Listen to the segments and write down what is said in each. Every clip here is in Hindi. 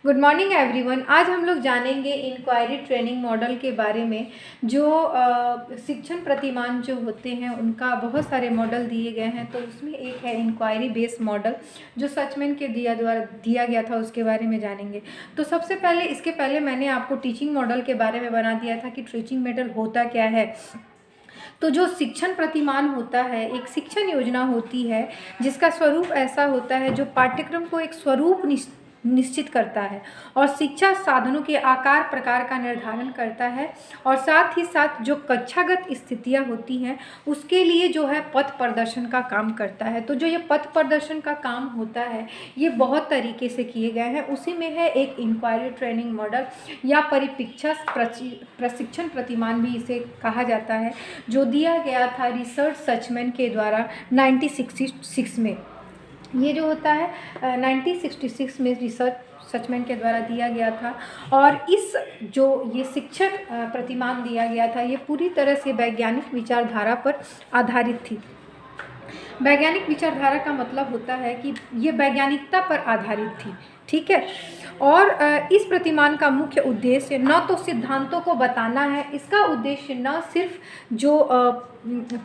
Good morning everyone. आज हम लोग जानेंगे इंक्वायरी ट्रेनिंग मॉडल के बारे में। जो शिक्षण प्रतिमान जो होते हैं उनका बहुत सारे मॉडल दिए गए हैं, तो उसमें एक है इंक्वायरी बेस्ड मॉडल जो सचमैन के द्वारा दिया गया था, उसके बारे में जानेंगे। तो सबसे पहले इसके पहले मैंने आपको टीचिंग मॉडल के बारे में बना दिया था कि टीचिंग मॉडल होता क्या है। तो जो शिक्षण प्रतिमान होता है एक शिक्षण योजना होती है जिसका स्वरूप ऐसा होता है जो पाठ्यक्रम को एक स्वरूप निश्चित करता है और शिक्षा साधनों के आकार प्रकार का निर्धारण करता है, और साथ ही साथ जो कक्षागत स्थितियां होती हैं उसके लिए जो है पथ प्रदर्शन का काम करता है। तो जो ये पथ प्रदर्शन का काम होता है ये बहुत तरीके से किए गए हैं। उसी में है एक इंक्वायरी ट्रेनिंग मॉडल या परिप्रेक्ष्य प्रशिक्षण प्रतिमान भी इसे कहा जाता है, जो दिया गया था रिचर्ड सचमैन के द्वारा 1966 में। ये जो होता है 1966 में रिचर्ड सचमैन के द्वारा दिया गया था। और इस जो ये शिक्षक प्रतिमान दिया गया था ये पूरी तरह से वैज्ञानिक विचारधारा पर आधारित थी। वैज्ञानिक विचारधारा का मतलब होता है कि ये वैज्ञानिकता पर आधारित थी, ठीक है। और इस प्रतिमान का मुख्य उद्देश्य न तो सिद्धांतों को बताना है, इसका उद्देश्य न सिर्फ जो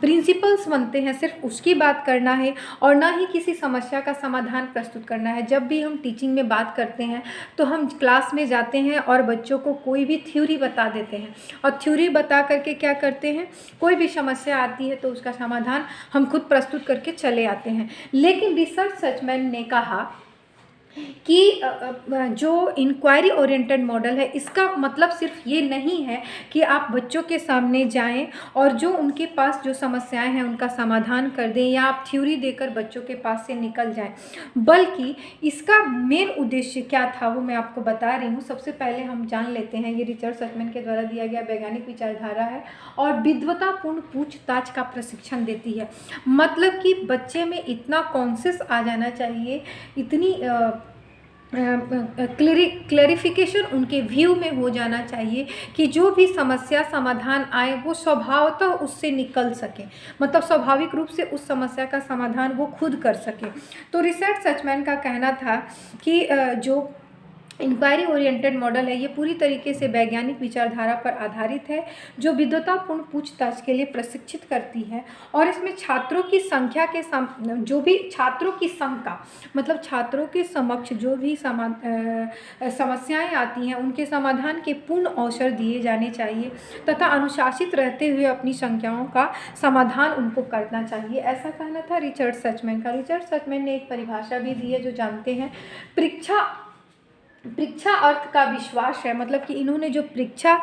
प्रिंसिपल्स बनते हैं सिर्फ उसकी बात करना है, और न ही किसी समस्या का समाधान प्रस्तुत करना है। जब भी हम टीचिंग में बात करते हैं तो हम क्लास में जाते हैं और बच्चों को कोई भी थ्योरी बता देते हैं, और थ्योरी बता करके क्या करते हैं, कोई भी समस्या आती है तो उसका समाधान हम खुद प्रस्तुत करके चले आते हैं। लेकिन रिचर्ड सचमैन ने कहा कि जो इंक्वायरी ओरिएंटेड मॉडल है इसका मतलब सिर्फ ये नहीं है कि आप बच्चों के सामने जाएं और जो उनके पास जो समस्याएं हैं उनका समाधान कर दें या आप थ्योरी देकर बच्चों के पास से निकल जाएं, बल्कि इसका मेन उद्देश्य क्या था वो मैं आपको बता रही हूँ। सबसे पहले हम जान लेते हैं, ये रिचर्ड सचमैन के द्वारा दिया गया वैज्ञानिक विचारधारा है और विद्वतापूर्ण पूछताछ का प्रशिक्षण देती है। मतलब कि बच्चे में इतना कॉन्शियस आ जाना चाहिए, इतनी क्लैरिफिकेशन उनके व्यू में हो जाना चाहिए कि जो भी समस्या समाधान आए वो स्वभावतः उससे निकल सके, मतलब स्वाभाविक रूप से उस समस्या का समाधान वो खुद कर सके। तो रिचर्ड सचमैन का कहना था कि जो इंक्वायरी ओरिएंटेड मॉडल है ये पूरी तरीके से वैज्ञानिक विचारधारा पर आधारित है, जो विद्वतापूर्ण पूछताछ के लिए प्रशिक्षित करती है। और इसमें छात्रों की संख्या के जो भी छात्रों की शंका, मतलब छात्रों के समक्ष जो भी समस्याएं आती हैं उनके समाधान के पूर्ण अवसर दिए जाने चाहिए तथा अनुशासित रहते हुए अपनी शंकाओं का समाधान उनको करना चाहिए, ऐसा कहना था रिचर्ड सचमैन का। रिचर्ड सचमैन ने एक परिभाषा भी दी है जो जानते हैं, परीक्षा अर्थ का विश्वास है। मतलब कि इन्होंने जो परीक्षा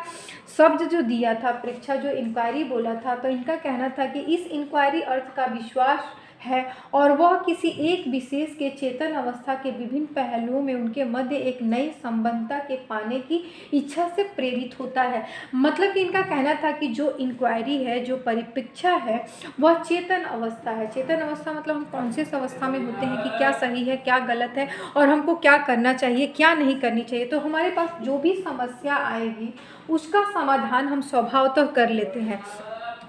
शब्द जो दिया था, परीक्षा जो इंक्वायरी बोला था, तो इनका कहना था कि इस इंक्वायरी अर्थ का विश्वास है और वह किसी एक विशेष के चेतन अवस्था के विभिन्न पहलुओं में उनके मध्य एक नई संबद्धता के पाने की इच्छा से प्रेरित होता है। मतलब कि इनका कहना था कि जो इंक्वायरी है, जो परिप्रेक्ष्य है, वह चेतन अवस्था है। चेतन अवस्था मतलब हम कॉन्शियस अवस्था में होते हैं कि क्या सही है क्या गलत है और हमको क्या करना चाहिए क्या नहीं करनी चाहिए। तो हमारे पास जो भी समस्या आएगी उसका समाधान हम स्वभावतः कर लेते हैं।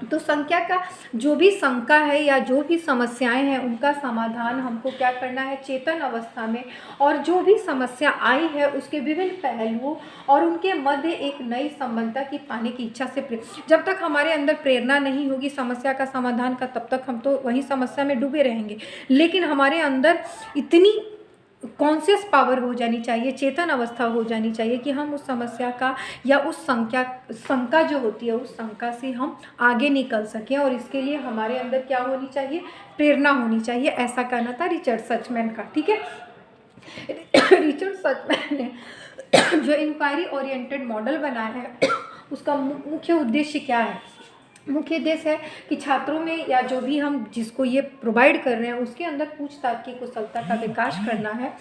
तो संख्या का जो भी शंका है या जो भी समस्याएं हैं उनका समाधान हमको क्या करना है चेतन अवस्था में, और जो भी समस्या आई है उसके विभिन्न पहलुओं और उनके मध्य एक नई संबद्धता की पाने की इच्छा से जब तक हमारे अंदर प्रेरणा नहीं होगी समस्या का समाधान का, तब तक हम तो वही समस्या में डूबे रहेंगे। लेकिन हमारे अंदर इतनी कॉन्शियस पावर हो जानी चाहिए, चेतन अवस्था हो जानी चाहिए कि हम उस समस्या का या उस शंका जो होती है उस शंका से हम आगे निकल सकें, और इसके लिए हमारे अंदर क्या होनी चाहिए, प्रेरणा होनी चाहिए, ऐसा कहना था रिचर्ड सचमैन का, ठीक है। रिचर्ड सचमैन ने जो इंक्वायरी ओरिएंटेड मॉडल बनाया है उसका मुख्य उद्देश्य क्या है। मुख्य उद्देश्य है कि छात्रों में या जो भी हम जिसको ये प्रोवाइड कर रहे हैं उसके अंदर पूछताछ की कुशलता का विकास करना है,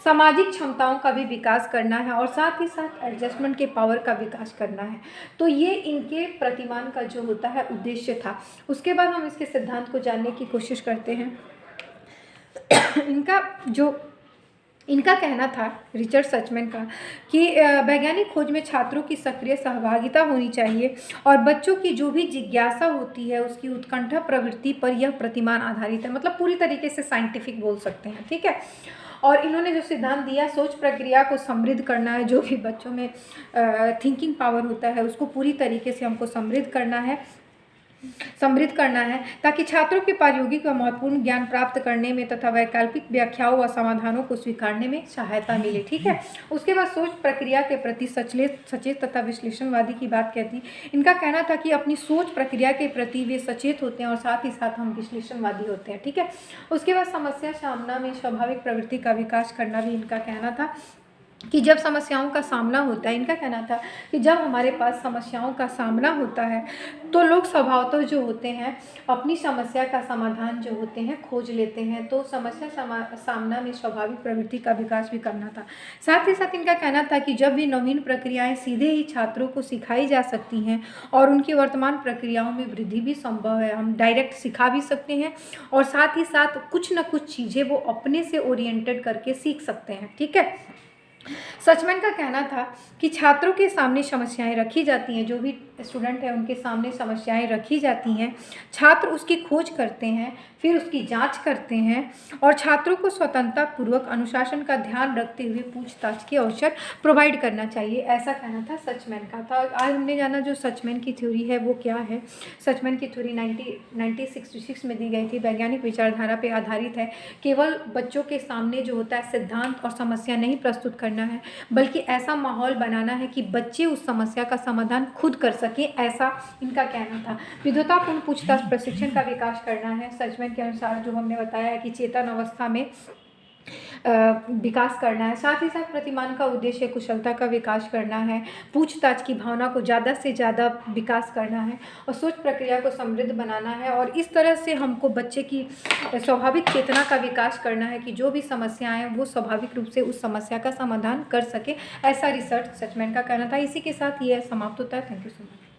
सामाजिक क्षमताओं का भी विकास करना है और साथ ही साथ एडजस्टमेंट के पावर का विकास करना है। तो ये इनके प्रतिमान का जो होता है उद्देश्य था। उसके बाद हम इसके सिद्धांत को जानने की कोशिश करते हैं। इनका कहना था रिचर्ड सचमैन का कि वैज्ञानिक खोज में छात्रों की सक्रिय सहभागिता होनी चाहिए और बच्चों की जो भी जिज्ञासा होती है उसकी उत्कंठा प्रवृत्ति पर यह प्रतिमान आधारित है। मतलब पूरी तरीके से साइंटिफिक बोल सकते हैं, ठीक है। और इन्होंने जो सिद्धांत दिया, सोच प्रक्रिया को समृद्ध करना है, जो भी बच्चों में थिंकिंग पावर होता है उसको पूरी तरीके से हमको समृद्ध करना है ताकि छात्रों के प्रायोगिक व महत्वपूर्ण ज्ञान प्राप्त करने में तथा वैकल्पिक व्याख्याओं व समाधानों को स्वीकारने में सहायता मिले। ठीक है। उसके बाद सोच प्रक्रिया के प्रति सचेत तथा विश्लेषणवादी की बात कहती। इनका कहना था कि अपनी सोच प्रक्रिया के प्रति वे सचेत होते हैं और साथ ही साथ हम विश्लेषणवादी होते हैं। ठीक है। उसके बाद समस्या सामना में स्वाभाविक प्रवृत्ति का विकास करना भी इनका कहना था कि जब समस्याओं का सामना होता है, इनका कहना था कि जब हमारे पास समस्याओं का सामना होता है तो लोग स्वभावतः जो होते हैं अपनी समस्या का समाधान जो होते हैं खोज लेते हैं। तो समस्या सामना में स्वाभाविक प्रवृत्ति का विकास भी करना था। साथ ही साथ इनका कहना था कि जब भी नवीन प्रक्रियाएं सीधे ही छात्रों को सिखाई जा सकती हैं और उनकी वर्तमान प्रक्रियाओं में वृद्धि भी संभव है, हम डायरेक्ट सिखा भी सकते हैं और साथ ही साथ कुछ न कुछ चीज़ें वो अपने से ओरिएंटेड करके सीख सकते हैं। ठीक है। सचमैन का कहना था कि छात्रों के सामने समस्याएं रखी जाती हैं, जो भी स्टूडेंट है उनके सामने समस्याएं रखी जाती हैं, छात्र उसकी खोज करते हैं, फिर उसकी जांच करते हैं और छात्रों को स्वतंत्रता पूर्वक अनुशासन का ध्यान रखते हुए पूछताछ के अवसर प्रोवाइड करना चाहिए, ऐसा कहना था सचमैन का था। आज हमने जाना जो सचमैन की थ्योरी है वो क्या है। सचमैन की थ्योरी 1966 में दी गई थी, वैज्ञानिक विचारधारा पर आधारित है। केवल बच्चों के सामने जो होता है सिद्धांत और समस्या नहीं प्रस्तुत करना है, बल्कि ऐसा माहौल बनाना है कि बच्चे उस समस्या का समाधान खुद कर सकें, ऐसा इनका कहना था। विद्वतापूर्ण पूछताछ प्रशिक्षण का विकास करना है। सचमैन के अनुसार जो हमने बताया है कि चेतन अवस्था में विकास करना है। साथ ही साथ प्रतिमान का उद्देश्य कुशलता का विकास करना है, पूछताछ की भावना को ज़्यादा से ज़्यादा विकास करना है और सोच प्रक्रिया को समृद्ध बनाना है। और इस तरह से हमको बच्चे की स्वाभाविक चेतना का विकास करना है कि जो भी समस्याएं हैं वो स्वाभाविक रूप से उस समस्या का समाधान कर सके, ऐसा रिसर्च सचमैन का कहना था। इसी के साथ ये समाप्त होता है। Thank you so much.